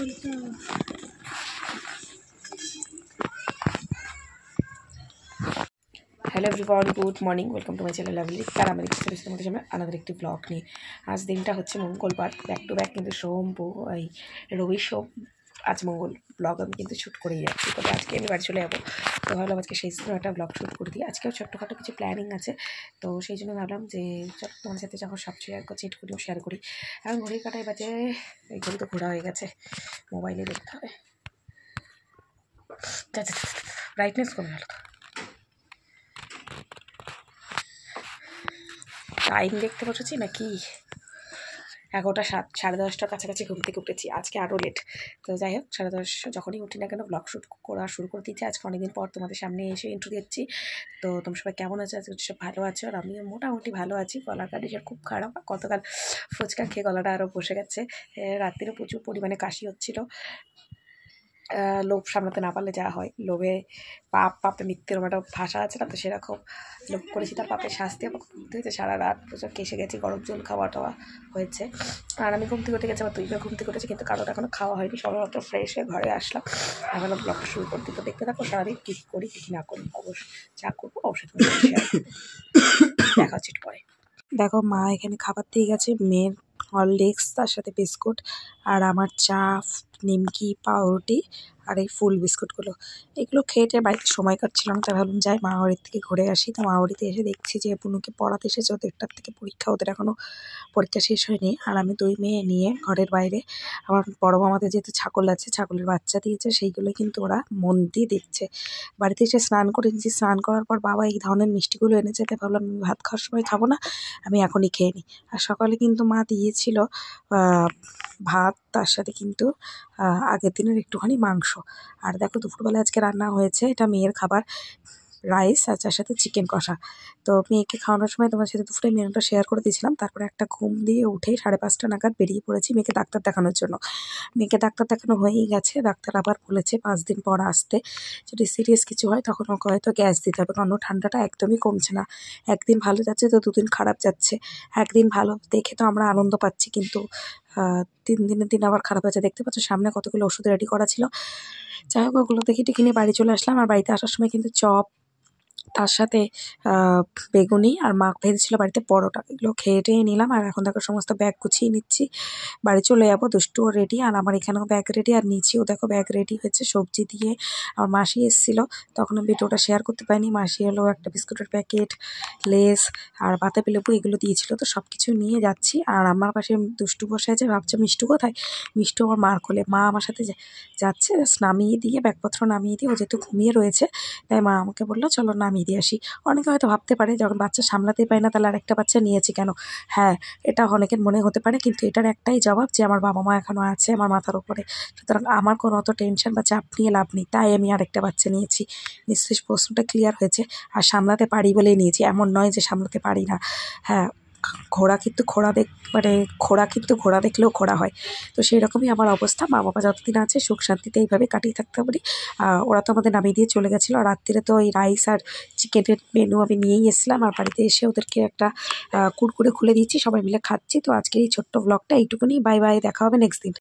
Hello everyone, good morning, welcome to my channel lovely. তার আমাদের কিছুর মধ্যে আমরা আলাদা একটি ব্লগ নিয়ে আজ দিনটা হচ্ছে মঙ্গলবার, ব্যাক টু ব্যাক কিন্তু এই রবি সোম আজ মঙ্গল ব্লগ আমি কিন্তু শ্যুট করেই যাচ্ছি। তবে আজকে আমি বাড়ি চলে যাবো, তো ভাবলাম আজকে সেই জন্য একটা ব্লগ শ্যুট করে দিই। আজকেও ছোট্টখাটো কিছু প্ল্যানিং আছে, তো সেই জন্য ভাবলাম যে তোমার সাথে যখন সব শেয়ার করছি এটুকুনিও শেয়ার করি। এখন ঘড়ির কাটায় বাজে, এই ঘড়ি তো ঘোরা হয়ে গেছে, মোবাইলে দেখতে হবে। ব্রাইটনেস কমে গেল, টাইম দেখতে বসেছি নাকি 11:07, 10:30টার কাছাকাছি ঘুম থেকে উঠেছি। আজকে আরও লেট, তো যাই হোক 10:30 যখনই উঠি না কেন ব্লগ শ্যুট করা শুরু করে দিচ্ছি। আজকে অনেকদিন পর তোমাদের সামনে এসে ইন্ট্রো দিচ্ছি। তো তোমরা সবাই কেমন আছো? আজকে সব ভালো আছো, আর আমিও মোটামুটি ভালো আছি। গলার কন্ডিশন খুব খারাপ, গতকাল ফুচকা খেয়ে গলাটা আরও বসে গেছে। রাত্রিরে প্রচুর পরিমাণে কাশি হচ্ছিলো। লোভ সামলাতে না পারলে যা হয়, লোভে পাপে মৃত্যুর একটা ভাষা আছে না, তো সেরকম লোভ করেছি, তার পাপে শাস্তি আমাকে ঘুমতে হয়েছে। সারা রাত প্রচুর কেসে গেছি, গরম জল খাওয়া টাওয়া হয়েছে। আর আমি ঘুম থেকে উঠে গেছি, আমার দুইবার ঘুম থেকে উঠেছি, কিন্তু কারোর এখনও খাওয়া হয়নি। সবেমাত্র ফ্রেশ হয়ে ঘরে আসলাম, এখন ব্লগটা শুরু করতে। তো দেখতে থাকো সারাদিন কী করি কী না করি, অবশ্যই যা করবো অবশ্যই তোমার শেয়ার করবো। দেখা হচ্ছে পরে। দেখো মা এখানে খাবার দিয়ে গেছে, মেয়ের হরলিক্স, তার সাথে বিস্কুট, আর আমার চা, নিমকি, পাউরুটি আর এই ফুল বিস্কুটগুলো। এগুলো খেয়ে বাড়িতে সময় কাটছিলাম, তাই ভাবলাম যাই মা বাড়ির থেকে ঘুরে আসি। তো মা বাড়িতে এসে দেখছি যে বুনুকে পড়াতে এসেছে, ওদের 1টার থেকে পরীক্ষা, ওদের এখনও পরীক্ষা শেষ হয়নি। আর আমি 2 মেয়ে নিয়ে ঘরের বাইরে, আমার বড় মামাদের যেহেতু ছাগল আছে, ছাগলের বাচ্চা দিয়েছে, সেইগুলো কিন্তু ওরা মন দিয়ে দেখছে। বাড়িতে এসে স্নান করে নিয়েছি, স্নান করার পর বাবা এই ধরনের মিষ্টিগুলো এনেছে, তাই ভাবলাম আমি ভাত খাওয়ার সময় খাবো না, আমি এখনই খেয়ে নিই। আর সকালে কিন্তু মা দিয়েছিল ভাত, তার সাথে কিন্তু আগের দিনের একটুখানি মাংস। আর দেখো দুপুরবেলা আজকে রান্না হয়েছে, এটা মেয়ের খাবার, রাইস আর তার সাথে চিকেন কষা। তো মেয়েকে খাওয়ানোর সময় তোমার সাথে দুপুরে মেনুটা শেয়ার করে দিয়েছিলাম। তারপরে একটা ঘুম দিয়ে উঠেই 5:30 নাগাদ বেরিয়ে পড়েছি মেয়েকে ডাক্তার দেখানোর জন্য। মেয়েকে ডাক্তার দেখানো হয়েই গেছে, ডাক্তার আবার বলেছে 5 দিন পর আসতে, যদি সিরিয়াস কিছু হয় তখন ওকে হয়তো গ্যাস দিতে হবে, কারণ ঠান্ডাটা একদমই কমছে না। একদিন ভালো যাচ্ছে তো 2 দিন খারাপ যাচ্ছে। একদিন ভালো দেখে তো আমরা আনন্দ পাচ্ছি, কিন্তু 3 দিনের দিন আবার খারাপ হয়েছে। দেখতে পাচ্ছ সামনে কতগুলো ওষুধ রেডি করা ছিল। যাই হোক ওগুলো দেখে টিকে নিয়ে বাড়ি চলে আসলাম। আর বাড়িতে আসার সময় কিন্তু চপ, তার সাথে বেগুনি আর মা ভেজেছিল বাড়িতে পরোটা, এগুলো খেয়ে টেয়ে নিলাম। আর এখন দেখো সমস্ত ব্যাগ গুছিয়ে নিচ্ছি, বাড়ি চলে যাবো। দুষ্টুও রেডি, আর আমার এখানেও ব্যাগ রেডি, আর নিচেও দেখো ব্যাগ রেডি হয়েছে সবজি দিয়ে। আমার মাসি এসেছিলো, তখন আমি ভিডিওটা শেয়ার করতে পারিনি। মাসি এলো, একটা বিস্কুটের প্যাকেট, লেস আর বাতাবি লেবু এগুলো দিয়েছিল, তো সব কিছু নিয়ে যাচ্ছি। আর আমার পাশে দুষ্টু বসে আছে, ভাবছে মিষ্টু কোথায়। মিষ্টু আমার মার কোলে, মা আমার সাথে যাচ্ছে, নামিয়ে দিয়ে ব্যাগপত্র নামিয়ে দিয়ে, ও যেহেতু ঘুমিয়ে রয়েছে তাই মা আমাকে বললো চলো নামিয়ে দিয়ে আসি। অনেকে হয়তো ভাবতে পারে যখন বাচ্চা সামলাতেই পারে না তাহলে আরেকটা বাচ্চা নিয়েছি কেন। হ্যাঁ, এটা অনেকের মনে হতে পারে, কিন্তু এটার একটাই জবাব যে আমার বাবা মা এখনও আছে আমার মাথার উপরে, সুতরাং আমার কোনো অত টেনশন বা চাপ নিয়ে লাভ নেই, তাই আমি আরেকটা বাচ্চা নিয়েছি। নিশ্চয়ই প্রশ্নটা ক্লিয়ার হয়েছে। আর সামলাতে পারি বলেই নিয়েছি, এমন নয় যে সামলাতে পারি না। হ্যাঁ, ঘোড়া কিন্তু ঘোড়া দেখলেও ঘোড়া হয়, তো সেই রকমই আমার অবস্থা। মা বাবা যতদিন আছে সুখ শান্তিতে এইভাবে কাটিয়ে থাকতে পারি। ওরা তো আমাদের নামিয়ে দিয়ে চলে গেছিলো। আর রাত্রিরে তো এই রাইস আর চিকেনের মেনু আমি নিয়েই এসেছিলাম, আর বাড়িতে এসে ওদেরকে একটা কুরকুরে খুলে দিচ্ছি, সবাই মিলে খাচ্ছি। তো আজকের এই ছোট্ট ব্লগটা এইটুকুনি, বাই বাই, দেখা হবে নেক্সট দিন।